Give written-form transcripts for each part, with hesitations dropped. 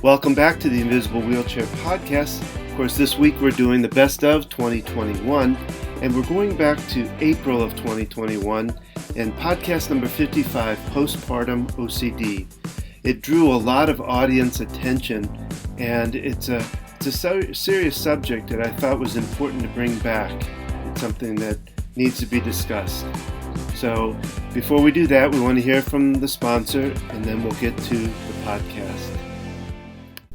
Welcome back to the Invisible Wheelchair Podcast. Of course, this week we're doing the best of 2021, and we're going back to April of 2021 and podcast number 55, Postpartum OCD. It drew a lot of audience attention, and it's a serious subject that I thought was important to bring back. It's something that needs to be discussed. So before we do that, we want to hear from the sponsor, and then we'll get to the podcast.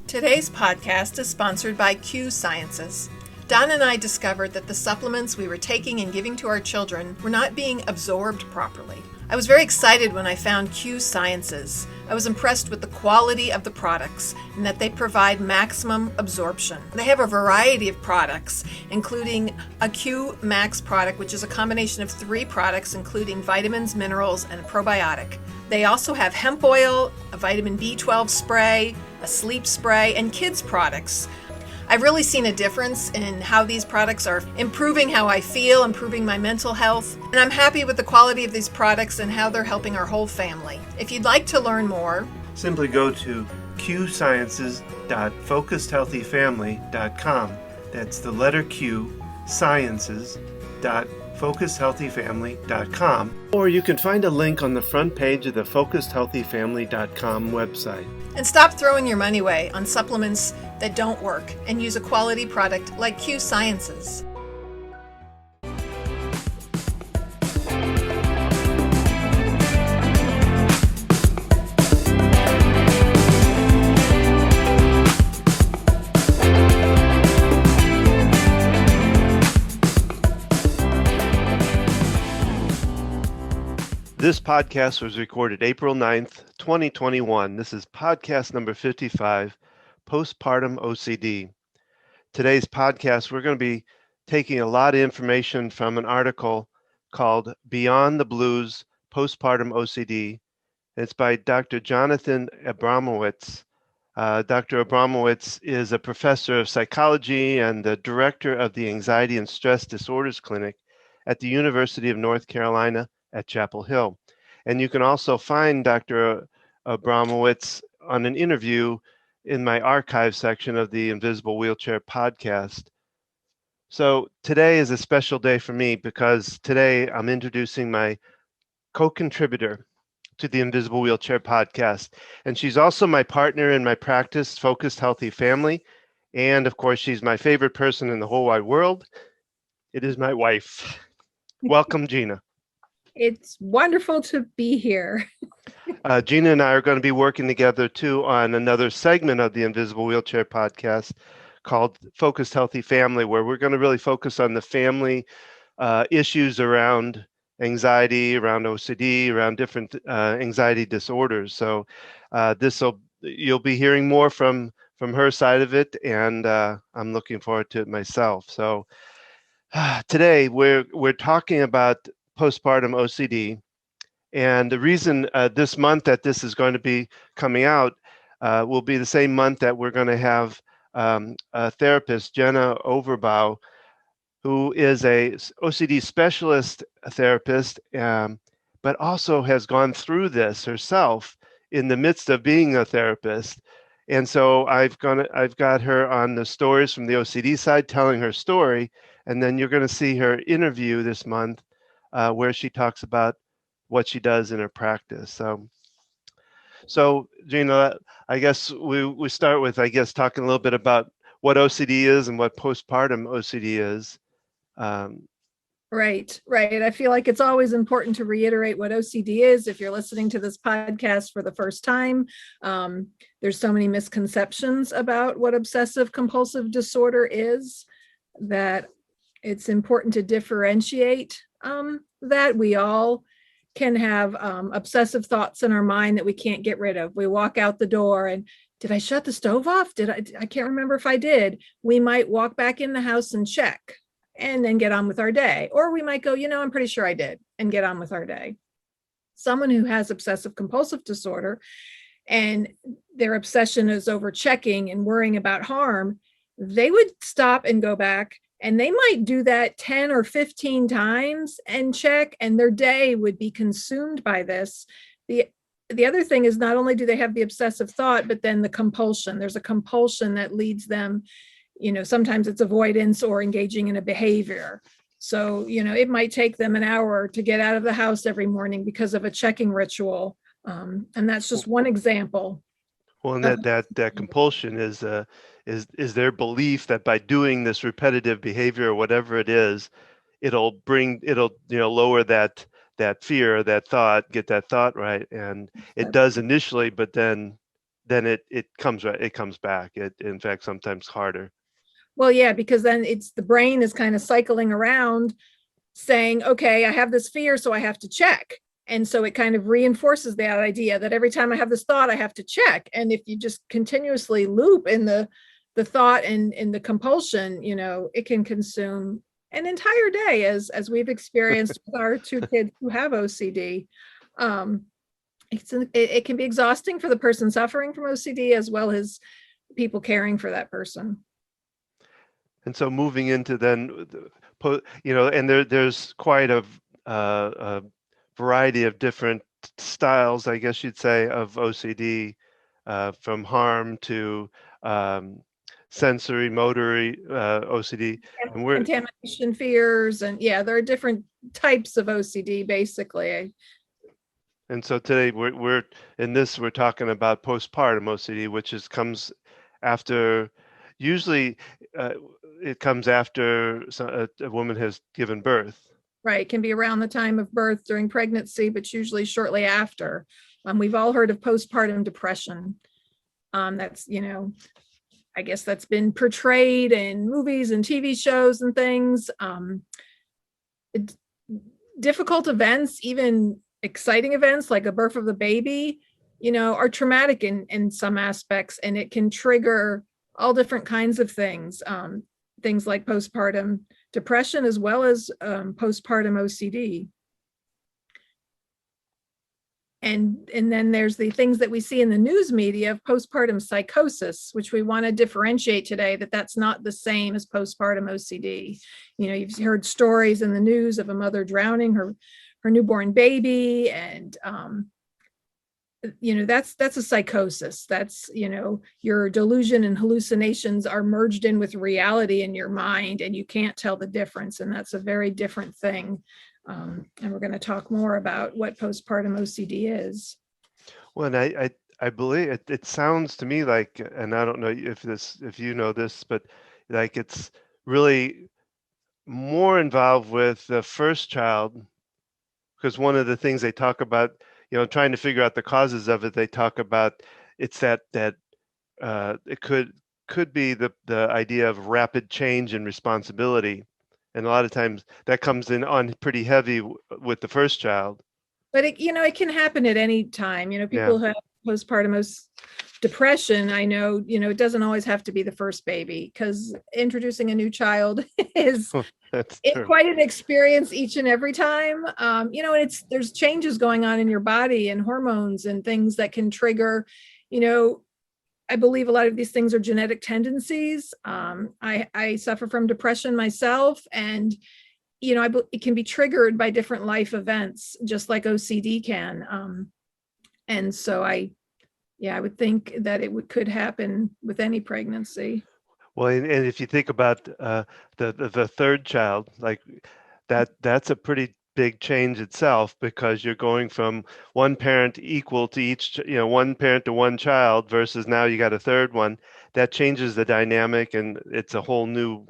Today's podcast is sponsored by Q Sciences. Don and I discovered that the supplements we were taking and giving to our children were not being absorbed properly. I was very excited when I found Q Sciences. I was impressed with the quality of the products and that they provide maximum absorption. They have a variety of products, including a Q Max product, which is a combination of 3 products, including vitamins, minerals, and a probiotic. They also have hemp oil, a vitamin B12 spray, a sleep spray, and kids products. I've really seen a difference in how these products are improving how I feel, improving my mental health, and I'm happy with the quality of these products and how they're helping our whole family. If you'd like to learn more, simply go to qsciences.focusedhealthyfamily.com. That's the letter Q, sciences.focusedhealthyfamily.com. Or you can find a link on the front page of the focusedhealthyfamily.com website. and stop throwing your money away on supplements that don't work and use a quality product like Q Sciences. This podcast was recorded April 9th, 2021. This is podcast number 55, Postpartum OCD. Today's podcast, we're going to be taking a lot of information from an article called Beyond the Blues, Postpartum OCD. It's by Dr. Jonathan Abrahamowitz. Dr. Abrahamowitz is a professor of psychology and the director of the Anxiety and Stress Disorders Clinic at the University of North Carolina at Chapel Hill. And you can also find Dr. Abrahamowitz on an interview in my archive section of the Invisible Wheelchair Podcast. So today is a special day for me because today I'm introducing my co-contributor to the Invisible Wheelchair Podcast. And she's also my partner in my practice, Focused Healthy Family. And of course, she's my favorite person in the whole wide world. It is my wife. Welcome, Gina. It's wonderful to be here. Gina and I are going to be working together too on another segment of the Invisible Wheelchair Podcast called Focused Healthy Family, where we're going to really focus on the family issues around anxiety, around OCD, around different anxiety disorders. So you'll be hearing more from her side of it, and I'm looking forward to it myself. So today we're talking about postpartum OCD, and the reason this month that this is going to be coming out will be the same month that we're going to have a therapist, Jenna Overbaugh, who is a OCD specialist therapist, but also has gone through this herself in the midst of being a therapist. And so I've got her on the stories from the OCD side telling her story, and then you're going to see her interview this month where she talks about what she does in her practice. So Gina, I guess we start with, talking a little bit about what OCD is and what postpartum OCD is. Right. I feel like it's always important to reiterate what OCD is. If you're listening to this podcast for the first time, there's so many misconceptions about what obsessive compulsive disorder is that it's important to differentiate that. We all can have obsessive thoughts in our mind that we can't get rid of. We walk out the door and, did I shut the stove off? I can't remember if I did. We might walk back in the house and check and then get on with our day. Or we might go, I'm pretty sure I did, and get on with our day. Someone who has obsessive compulsive disorder and their obsession is over checking and worrying about harm, they would stop and go back, and they might do that 10 or 15 times and check, and their day would be consumed by this. The the other thing is not only do they have the obsessive thought, but then the compulsion. There's a compulsion that leads them, sometimes it's avoidance or engaging in a behavior. So, it might take them an hour to get out of the house every morning because of a checking ritual. And that's just one example. Well, and that compulsion is their belief that by doing this repetitive behavior or whatever it is, it'll lower that fear, that thought, get that thought right, and it does initially, but then it comes right, it comes back. It, in fact, sometimes harder. Well, yeah, because then it's the brain is kind of cycling around saying, okay, I have this fear, so I have to check. And so it kind of reinforces that idea that every time I have this thought, I have to check. And if you just continuously loop in the thought and in the compulsion, it can consume an entire day, as we've experienced with our two kids who have OCD. It can be exhausting for the person suffering from OCD as well as people caring for that person. And so moving into then, and there's quite a variety of different styles, I guess you'd say, of OCD, from harm to sensory, motory OCD. And contamination fears. And there are different types of OCD, basically. And so today we're talking about postpartum OCD, which comes after, usually it comes after a woman has given birth. Right. It can be around the time of birth, during pregnancy, but usually shortly after. We've all heard of postpartum depression. That's, I guess that's been portrayed in movies and TV shows and things. Difficult events, even exciting events like a birth of the baby, are traumatic in some aspects, and it can trigger all different kinds of things. Things like postpartum depression as well as postpartum OCD. And then there's the things that we see in the news media of postpartum psychosis, which we want to differentiate today, that's not the same as postpartum OCD. You've heard stories in the news of a mother drowning her newborn baby, and that's a psychosis. That's, your delusion and hallucinations are merged in with reality in your mind, and you can't tell the difference. And that's a very different thing. And we're going to talk more about what postpartum OCD is. Well, and I believe it sounds to me like, and I don't know if you know this, but like it's really more involved with the first child, because one of the things they talk about, trying to figure out the causes of it, they talk about it's that it could be the idea of rapid change in responsibility, and a lot of times that comes in on pretty heavy with the first child. But it can happen at any time. People who have postpartum depression, I know, it doesn't always have to be the first baby, because introducing a new child is quite an experience each and every time. And there's changes going on in your body and hormones and things that can trigger, I believe a lot of these things are genetic tendencies. I suffer from depression myself, and it can be triggered by different life events, just like OCD can. And so I would think that it could happen with any pregnancy. Well, and if you think about the third child, like that's a pretty big change itself, because you're going from one parent equal to each, one parent to one child, versus now you got a third one. That changes the dynamic, and it's a whole new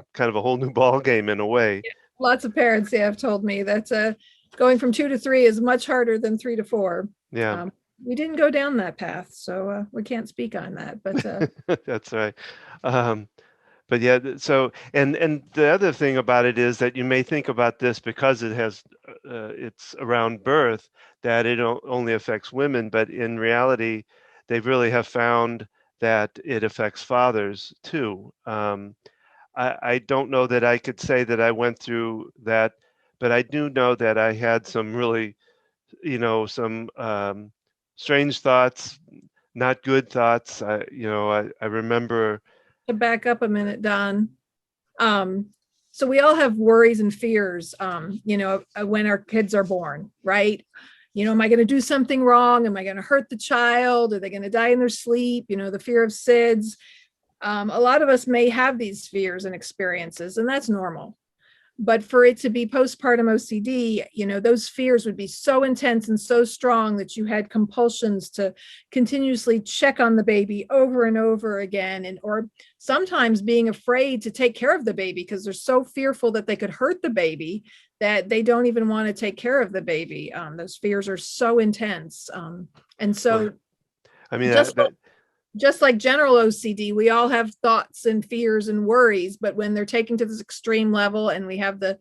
ball game in a way. Yeah, lots of parents have told me that going from 2 to 3 is much harder than 3 to 4. Yeah. We didn't go down that path, so we can't speak on that, but that's right. But yeah, so and the other thing about it is that you may think about this because it's around birth, that it only affects women, but in reality, they really have found that it affects fathers too. I don't know that I could say that I went through that, but I do know that I had some really, some strange thoughts, not good thoughts. I remember. To back up a minute, Don. So we all have worries and fears, when our kids are born, right? am I going to do something wrong? Am I going to hurt the child? Are they going to die in their sleep? The fear of SIDS. A lot of us may have these fears and experiences, and that's normal. But for it to be postpartum OCD, those fears would be so intense and so strong that you had compulsions to continuously check on the baby over and over again, or sometimes being afraid to take care of the baby because they're so fearful that they could hurt the baby that they don't even want to take care of the baby. Those fears are so intense. And so, I mean, just like general OCD, we all have thoughts and fears and worries, but when they're taken to this extreme level and we have the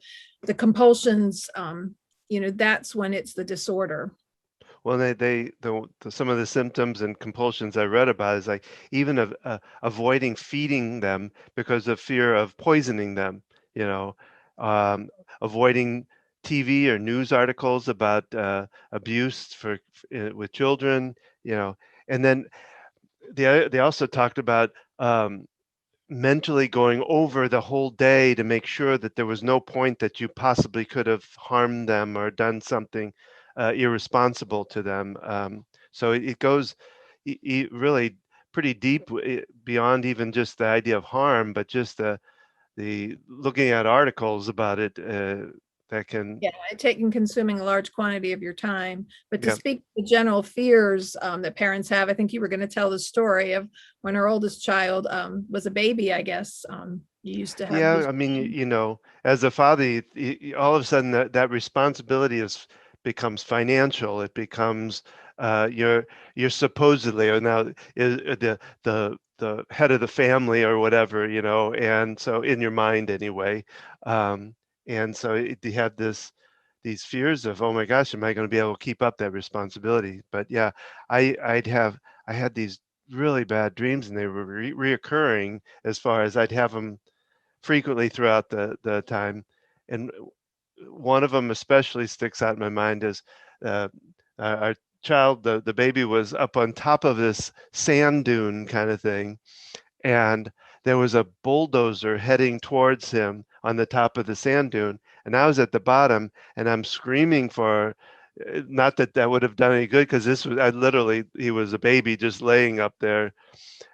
compulsions, that's when it's the disorder. Well, some of the symptoms and compulsions I read about is like even avoiding feeding them because of fear of poisoning them, avoiding TV or news articles about abuse with children, and then they also talked about mentally going over the whole day to make sure that there was no point that you possibly could have harmed them or done something irresponsible to them. So it goes really pretty deep beyond even just the idea of harm, but just the looking at articles about it that can consuming a large quantity of your time. But to speak to the general fears that parents have, I think you were going to tell the story of when our oldest child was a baby, I guess. You used to have I mean, as a father, all of a sudden that responsibility becomes financial. It becomes you're supposedly, or now is the head of the family or whatever, and so in your mind anyway. And so you have these fears of, oh my gosh, am I going to be able to keep up that responsibility? But yeah, I had these really bad dreams, and they were reoccurring as far as I'd have them frequently throughout the time. And one of them especially sticks out in my mind is our child, the baby was up on top of this sand dune kind of thing, and there was a bulldozer heading towards him on the top of the sand dune, and I was at the bottom, and I'm screaming for, not that would have done any good, because he was a baby just laying up there,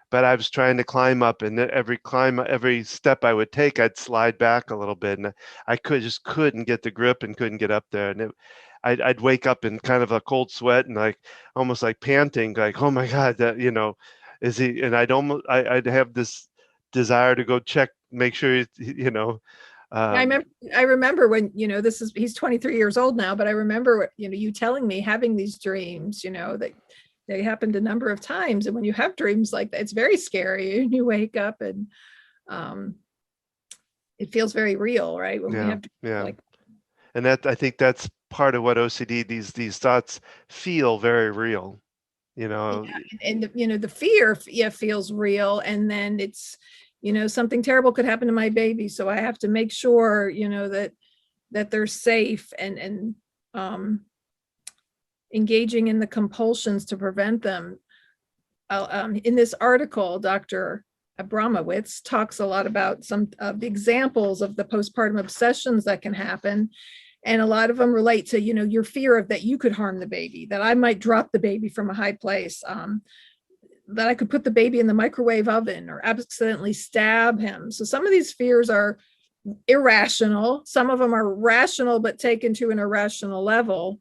but I was trying to climb up, and every step I would take, I'd slide back a little bit, and I couldn't get the grip and couldn't get up there, and I'd wake up in kind of a cold sweat and almost like panting, like, oh my God, that, is he? And I'd have this desire to go check, make sure, I remember when, he's 23 years old now, but I remember, you telling me having these dreams, that they happened a number of times. And when you have dreams like that, it's very scary, and you wake up and it feels very real, right? When we have and I think that's part of what OCD, these thoughts feel very real, and the fear feels real. And then it's, something terrible could happen to my baby, so I have to make sure, that they're safe, and engaging in the compulsions to prevent them. In this article, Dr. Abrahamowitz talks a lot about some of the examples of the postpartum obsessions that can happen. And a lot of them relate to, your fear of that you could harm the baby, that I might drop the baby from a high place, that I could put the baby in the microwave oven or accidentally stab him. So some of these fears are irrational. Some of them are rational, but taken to an irrational level.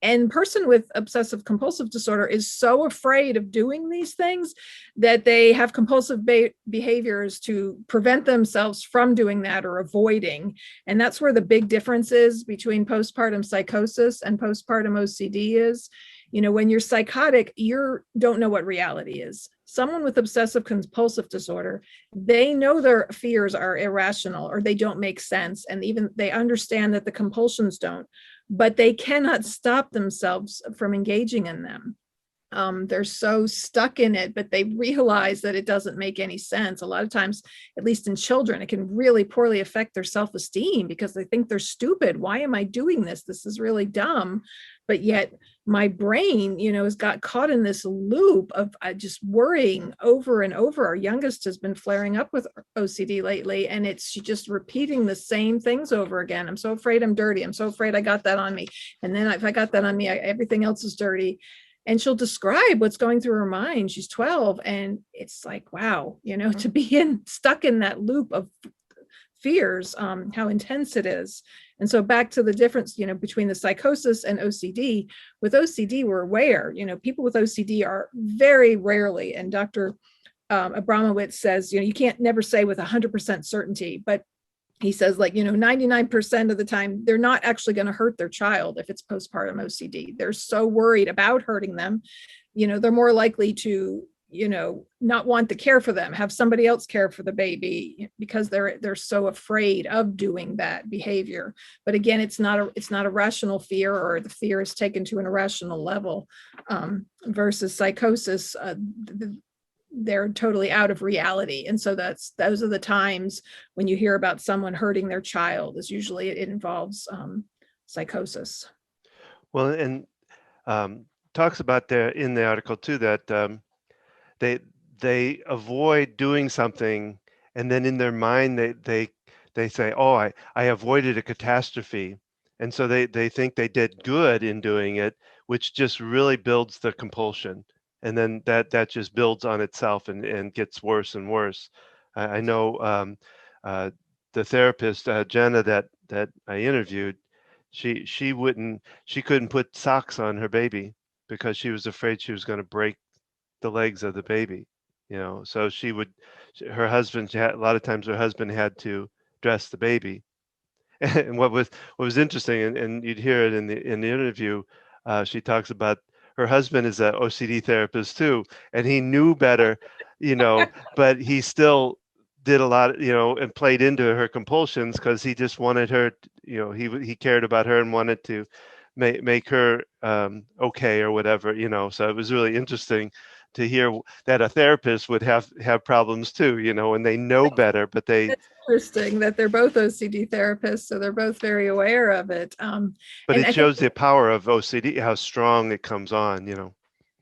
And person with obsessive compulsive disorder is so afraid of doing these things that they have compulsive behaviors to prevent themselves from doing that or avoiding. And that's where the big difference is between postpartum psychosis and postpartum OCD is. When you're psychotic, you don't know what reality is. Someone with obsessive compulsive disorder, they know their fears are irrational or they don't make sense. And even they understand that the compulsions don't, but they cannot stop themselves from engaging in them. They're so stuck in it, but they realize that it doesn't make any sense. A lot of times, at least in children, it can really poorly affect their self-esteem because they think they're stupid. Why am I doing this? This is really dumb. But yet my brain, has got caught in this loop of just worrying over and over. Our youngest has been flaring up with OCD lately, and she's just repeating the same things over again. I'm so afraid I'm dirty. I'm so afraid I got that on me. And then if I got that on me, everything else is dirty. And she'll describe what's going through her mind. She's 12, and it's like, wow, to be stuck in that loop of fears, how intense it is. And so back to the difference, between the psychosis and OCD. With OCD, we're aware, people with OCD are very rarely, and Dr. Abrahamowitz says, you can't never say with 100% certainty, but he says 99% of the time, they're not actually going to hurt their child if it's postpartum OCD. They're so worried about hurting them. They're more likely to, not want to care for them, have somebody else care for the baby because they're so afraid of doing that behavior. But again, it's not a rational fear, or the fear is taken to an irrational level, versus psychosis. They're totally out of reality. And so those are the times when you hear about someone hurting their child, is usually it involves psychosis. Well, and talks about there in the article too, that they avoid doing something, and then in their mind they say, oh, I avoided a catastrophe. And so they think they did good in doing it, which just really builds the compulsion. And then that just builds on itself and gets worse and worse. I know the therapist, Jenna, that I interviewed, she couldn't put socks on her baby because she was afraid she was going to break the legs of the baby. So her husband, a lot of times her husband had to dress the baby. And what was interesting, and you'd hear it in the interview, she talks about her husband is an OCD therapist too, and he knew better, but he still did a lot, and played into her compulsions because he just wanted her, he cared about her and wanted to make her okay or whatever, So it was really interesting to hear that a therapist would have problems too, and they know better, but It's interesting that they're both OCD therapists, so they're both very aware of it. But it shows the power of OCD, how strong it comes on,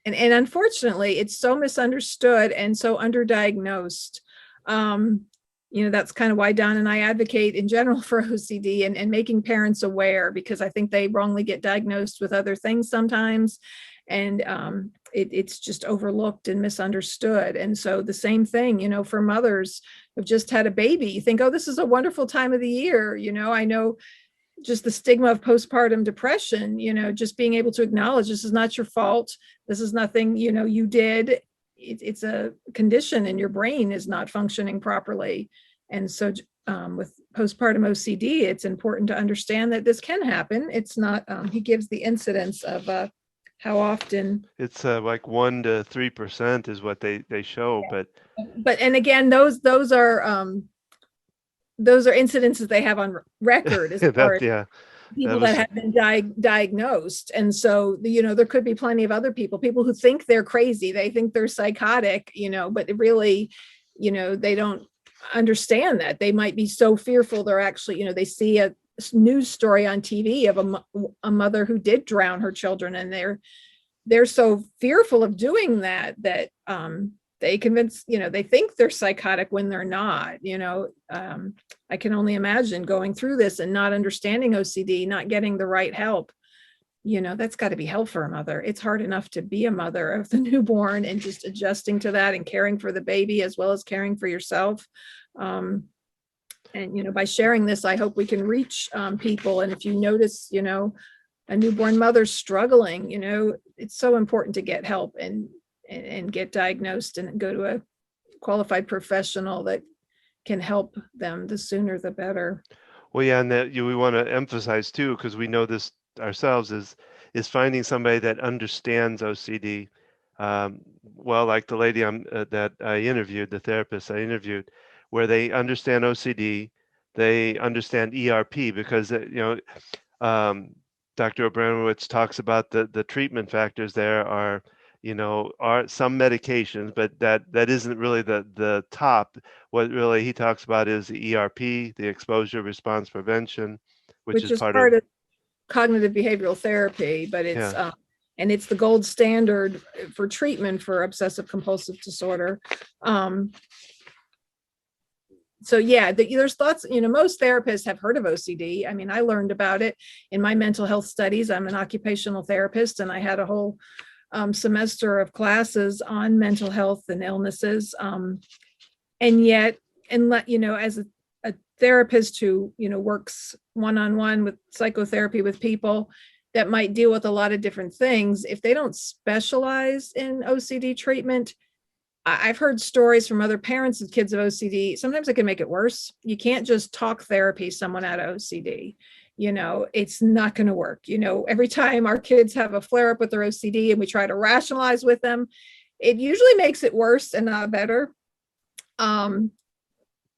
And unfortunately, it's so misunderstood and so underdiagnosed. That's kind of why Don and I advocate in general for OCD and making parents aware, because I think they wrongly get diagnosed with other things sometimes. And it's just overlooked and misunderstood. And so the same thing, for mothers who've just had a baby, you think, oh, this is a wonderful time of the year. I know just the stigma of postpartum depression, just being able to acknowledge this is not your fault. This is nothing, you did. It's a condition and your brain is not functioning properly. And so with postpartum OCD, it's important to understand that this can happen. It's not, he gives the incidence of how often. It's like 1 to 3% is what they show, yeah. But and again, those are incidences they have on record as far as people that have been diagnosed. And so, there could be plenty of other people who think they're crazy. They think they're psychotic, but really, they don't understand that. They might be so fearful. They're actually, they see a news story on TV of a mother who did drown her children, and they're so fearful of doing that they convince, they think they're psychotic when they're not. I can only imagine going through this and not understanding OCD, not getting the right help. That's got to be hell for a mother. It's hard enough to be a mother of the newborn and just adjusting to that and caring for the baby as well as caring for yourself. And by sharing this, I hope we can reach people. And if you notice, a newborn mother struggling, it's so important to get help and get diagnosed and go to a qualified professional that can help them. The sooner the better. Well, yeah, and that we want to emphasize too, because we know this ourselves, is finding somebody that understands OCD. Well, like the lady that I interviewed, the therapist I interviewed, where they understand OCD, they understand ERP, because Dr. Abrahamowitz talks about the treatment factors there are, are some medications, but that isn't really the top. What really he talks about is the ERP, the exposure response prevention, which which is is part part of, of cognitive behavioral therapy, but it's yeah. and it's the gold standard for treatment for obsessive compulsive disorder. So yeah, there's thoughts, most therapists have heard of OCD. I mean, I learned about it in my mental health studies. I'm an occupational therapist, and I had a whole semester of classes on mental health and illnesses. And yet, as a therapist who, works one-on-one with psychotherapy with people that might deal with a lot of different things, if they don't specialize in OCD treatment, I've heard stories from other parents of kids of OCD. Sometimes it can make it worse. You can't just talk therapy someone out of OCD. It's not going to work. Every time our kids have a flare up with their OCD and we try to rationalize with them, it usually makes it worse and not better.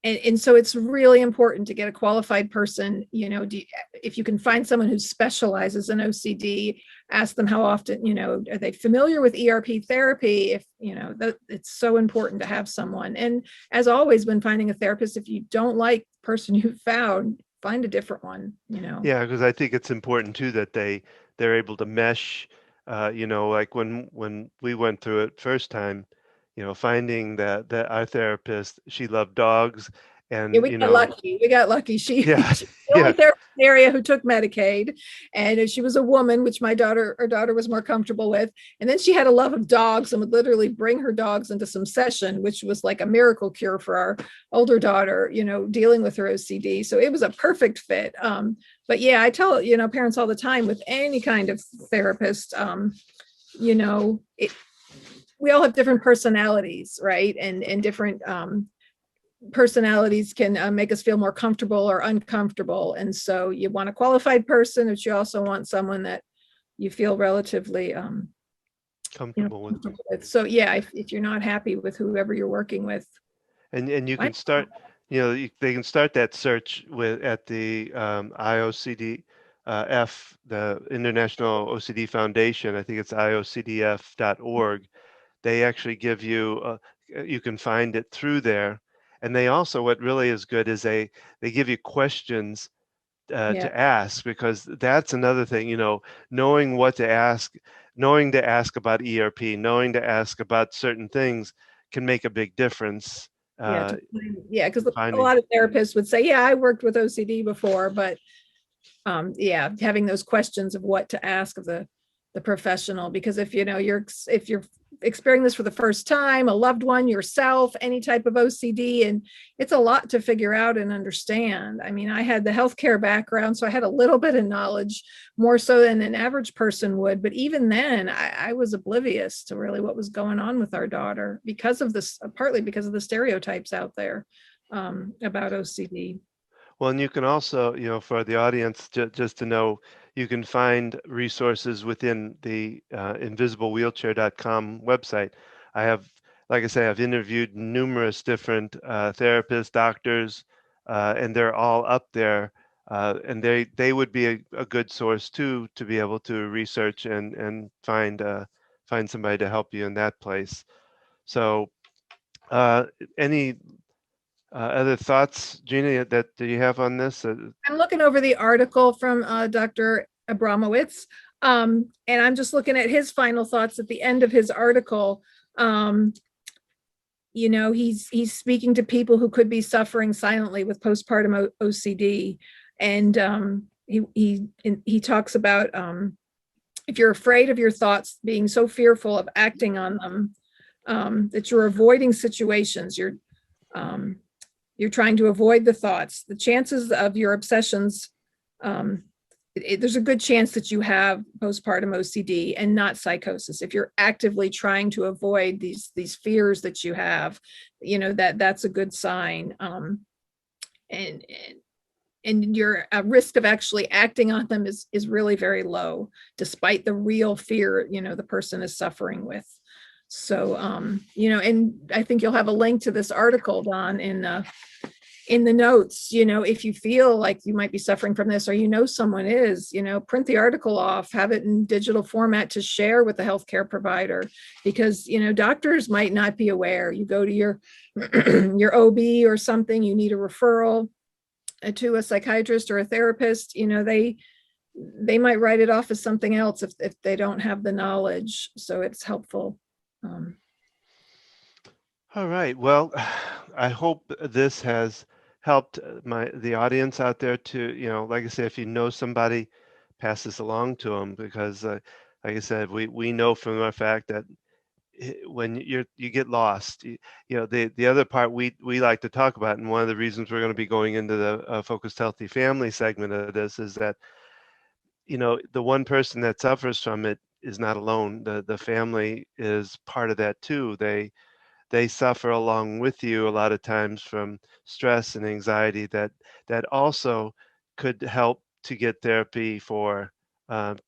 And so it's really important to get a qualified person. If you can find someone who specializes in OCD, ask them how often, are they familiar with ERP therapy? If, it's so important to have someone. And as always, when finding a therapist, if you don't like the person you found, find a different one, Yeah, because I think it's important too that they're able to mesh, like when we went through it first time, finding that our therapist, she loved dogs, Yeah, and we got lucky. We got lucky. She's yeah, the only yeah, therapist in the area who took Medicaid, and she was a woman, which our daughter was more comfortable with. And then she had a love of dogs and would literally bring her dogs into some session, which was like a miracle cure for our older daughter, dealing with her OCD. So it was a perfect fit. But yeah, I tell parents all the time with any kind of therapist, we all have different personalities, right? And different personalities can make us feel more comfortable or uncomfortable. And so you want a qualified person, but you also want someone that you feel relatively comfortable with. So yeah, if you're not happy with whoever you're working with, And you can start, they can start that search at the IOCD the International OCD Foundation. I think it's iocdf.org. They actually give you, you can find it through there. And they also, what really is good is they give you questions to ask, because that's another thing, knowing what to ask, knowing to ask about ERP, knowing to ask about certain things can make a big difference. Because a lot of therapists would say, yeah, I worked with OCD before, but having those questions of what to ask of the professional, because if you're experiencing this for the first time, a loved one, yourself, any type of OCD, and it's a lot to figure out and understand. I mean, I had the healthcare background, so I had a little bit of knowledge, more so than an average person would. But even then, I was oblivious to really what was going on with our daughter because of this, partly because of the stereotypes out there about OCD. Well, and you can also, for the audience, just to know, you can find resources within the invisiblewheelchair.com website. Like I say, I've interviewed numerous different therapists, doctors, and they're all up there. And they would be a good source too, to be able to research and find somebody to help you in that place. So any other thoughts, Gina, that you have on this? I'm looking over the article from Dr. Abrahamowitz, and I'm just looking at his final thoughts at the end of his article. He's speaking to people who could be suffering silently with postpartum OCD, and he talks about if you're afraid of your thoughts, being so fearful of acting on them that you're avoiding situations, you're trying to avoid the thoughts. The chances of your obsessions, there's a good chance that you have postpartum OCD and not psychosis. If you're actively trying to avoid these fears that you have, that's a good sign. And your risk of actually acting on them is really very low, despite the real fear, the person is suffering with. So, and I think you'll have a link to this article, Don, in in the notes, if you feel like you might be suffering from this, or someone is, print the article off, have it in digital format to share with the healthcare provider, because doctors might not be aware. You go to your your OB or something, you need a referral to a psychiatrist or a therapist, they might write it off as something else if they don't have the knowledge. So it's helpful. All right. Well, I hope this has helped the audience out there to, like I said, if you know somebody, pass this along to them, because like I said, we know from our fact that when you get lost, the other part we like to talk about, and one of the reasons we're going to be going into the focused healthy family segment of this is that, the one person that suffers from it is not alone. The family is part of that too. They suffer along with you a lot of times from stress and anxiety that also could help to get therapy for the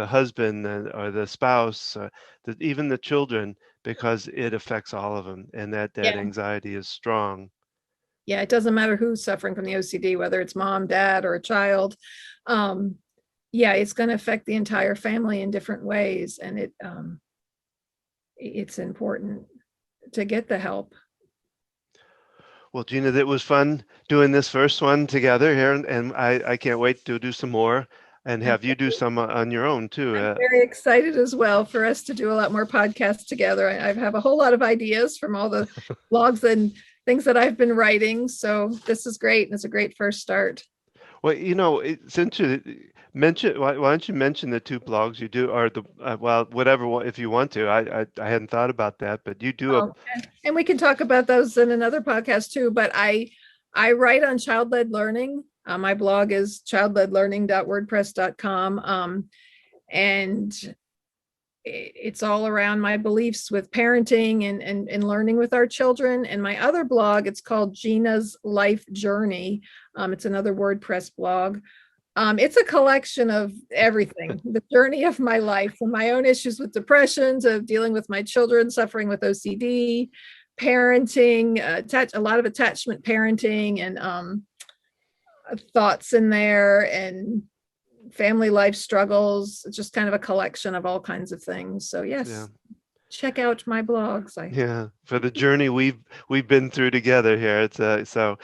husband or the spouse, even the children, because it affects all of them, and that anxiety is strong. Yeah, it doesn't matter who's suffering from the OCD, whether it's mom, dad, or a child. It's going to affect the entire family in different ways, and it's important to get the help. Well, Gina, it was fun doing this first one together here, and I can't wait to do some more and have you do some on your own too. I'm very excited as well for us to do a lot more podcasts together. I have a whole lot of ideas from all the blogs and things that I've been writing. So this is great, and it's a great first start. Well, since you mentioned, why don't you mention the two blogs you do, or whatever, if you want to. I hadn't thought about that, but you do. And we can talk about those in another podcast too. But I write on child-led learning. My blog is childledlearning.wordpress.com, and it's all around my beliefs with parenting and learning with our children. And my other blog, it's called Gina's Life Journey. It's another WordPress blog. It's a collection of everything, the journey of my life, from my own issues with depression to dealing with my children suffering with OCD, parenting, a lot of attachment parenting, and thoughts in there, and family life struggles. It's just kind of a collection of all kinds of things. So yes, check out my blogs. For the journey we've been through together here. It's so.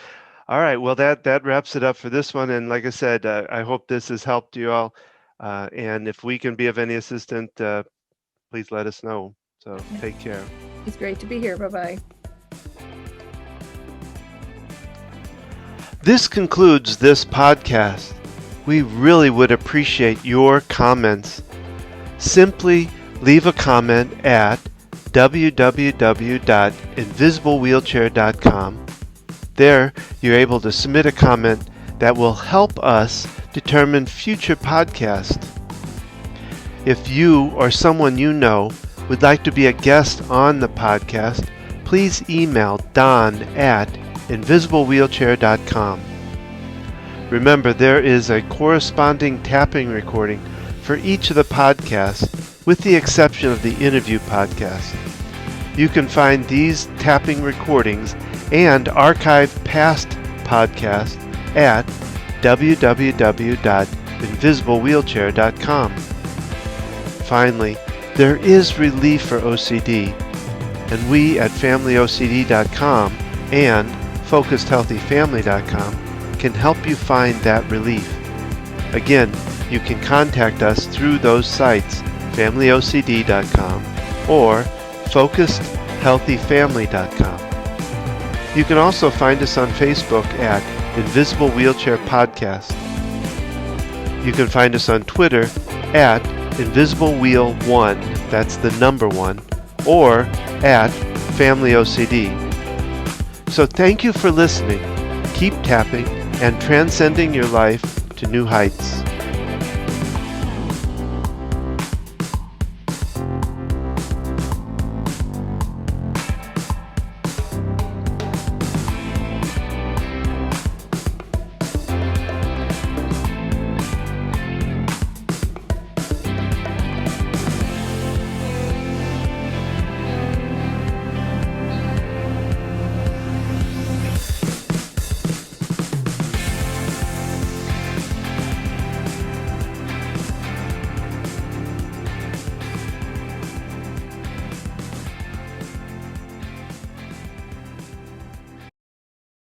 All right. Well, that wraps it up for this one. And like I said, I hope this has helped you all. And if we can be of any assistance, please let us know. So take care. It's great to be here. Bye-bye. This concludes this podcast. We really would appreciate your comments. Simply leave a comment at www.invisiblewheelchair.com. There, you're able to submit a comment that will help us determine future podcasts. If you or someone you know would like to be a guest on the podcast, please email Don at invisiblewheelchair.com. Remember, there is a corresponding tapping recording for each of the podcasts, with the exception of the interview podcast. You can find these tapping recordings and archive past podcasts at www.invisiblewheelchair.com. Finally, there is relief for OCD, and we at FamilyOCD.com and FocusedHealthyFamily.com can help you find that relief. Again, you can contact us through those sites, FamilyOCD.com or FocusedHealthyFamily.com. You can also find us on Facebook at Invisible Wheelchair Podcast. You can find us on Twitter at InvisibleWheel1, that's the number 1, or at FamilyOCD. So thank you for listening. Keep tapping and transcending your life to new heights.